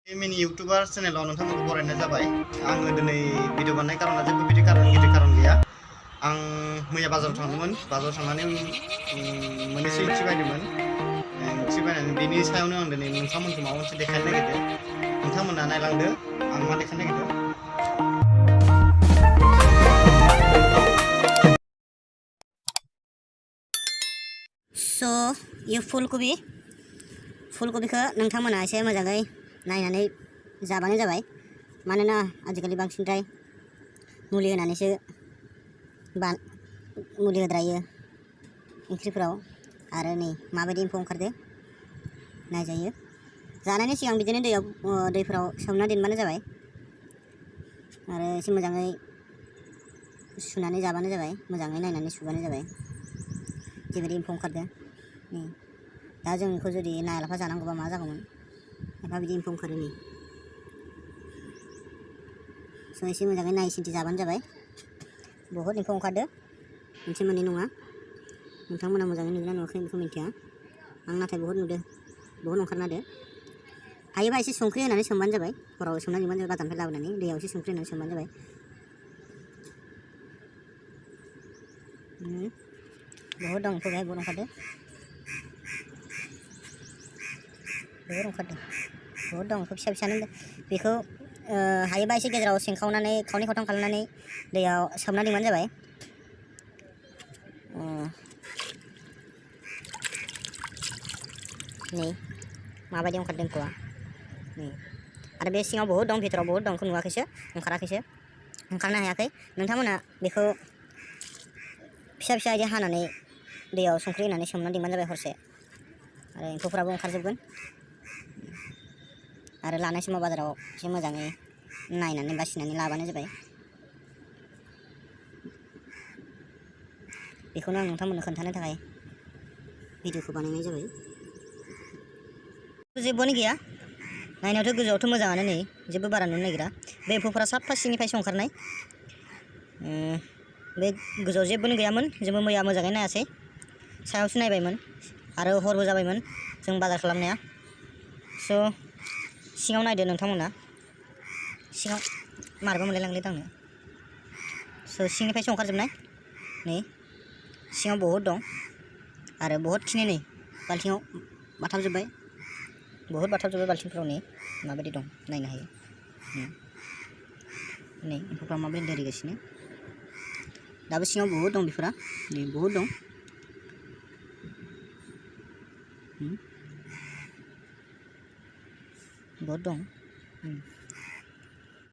मिनि इउटुबार चेनेलाव नोंथांमोनखौ बरायनाय जाबाय। आङो दिनै भिडिअ बानायनाय खारना जेबो गिदिर खारन गैया। आं मैया बाजाराव थांदोंमोन। बाजाराव थांनानै मोननैसो ओंख्रि बायदोंमोन। ओंख्रि बायनानै बेनि सायावनो आं दिनै नोंथांमोनखौ माबा मोनसे देखायनो नागिरदों। नोंथांमोना नायलांदो आं मा देखायनो नागिरदों। यो फुलकबिखौ नोंथांमोना एसे मोजाङै नायनानै जाबानो जाबाय। मानोना आजिखालि बांसिनद्राय मुलि होनानैसो मुलि होद्रायो ओंख्रिफोराव। आरो नै माबायदि एम्फौ ओंखारदो नायजायो। जानायनि सिगां बिदिनो दैफोराव सोमना दोनबानो जाबाय। आरो एसे मोजाङै सुनानै जाबानो जाबाय। मोजाङै नायनानै सुबानो जाबाय। जेबायदि एम्फौ ओंखारदो नै। दा जों बेखौ जुदि ना लाफा जानांगौबा मा जागौमोन। एफा बिदि एम्फौ ओंखारो नै। एसे मोजाङै नाय सिन्थि जाबानो जाबाय। बहुद एम्फौ ओंखारदो, मोनसे मोननै नङा। नोंथांमोना मोजाङै नुदोंना नुवाखै बेखौ मिन्थिया। आं नाथाय बहुद नुदों, बहुद ओंखारना होदो। हायोबा एसे संख्रि होनानै सोमबानो जाबाय। हराव सोमना दोनबानो जाबाय। बाजारनिफ्राय लाबोनानै दैयाव एसे संख्रि होनानै सोमबानो जाबाय। बहुद दं एम्फौ बेहाय, बहुद ओंखारदो। बहुद दं एम्फौ फिसा फिसानो। बेखौ हायोबा एसे गेजेराव सिंखावनानै खावनै खावथाम खालामनानै दैयाव सोमना दोनबानो जाबाय। नै माबायदि ओंखारदों एम्फौआ नै। आरो बे सिङाव बहुद दं, भितराव बहुद दं। नुवाखैसो, ओंखारनो हायाखै। नोंथांमोना बेखौ फिसा फिसा इदि हानानै दैयाव संख्रि होनानै सोमना दोनबानो जाबाय हरसे। आरो एम्फौफ्राबो ओंखारजोबगोन। आरो लानाय समाव बाजाराव एसे मोजाङै नायनानै बासिनानै लाबानो जाबाय। बेखौनो आं नोंथांमोननो खोन्थानो थाखाय भिडिअखौ बानायनाय जाबाय। जेबोआनो गैया। नायनायावथ' गोजौआवथ' मोजाङानो नै, जेबो बारा नुनो नागिरा। बे एम्फौफोरा साफा सिंनिफ्रायसो ओंखारनाय। बे गोजौआव जेबोआनो गैयामोन। जोंबो मैया मोजाङै नायासै, सायावसो नायबायमोन। आरो हरबो जाबायमोन जों बाजार खालामनाया। सिङाव नायदो नोंथांमोना। सिङाव मारैबा मोनलायलांलै दांनो। सिंनिफ्रायसो ओंखारजोबनाय नै। सिङाव बहुद दं आरो बहुद खिनि नै बाल्थिङाव बाथाबजोब्बाय। बहुद बाथाबजोब्बाय बाल्थिंफोराव। नै माबायदि दं नायनो हायो। नै एम्फौफ्रा माबायदि दोरिगासिनो। दाबो सिङाव बहुद दं बेफोरा। नै बहुद दं। बहुद दं।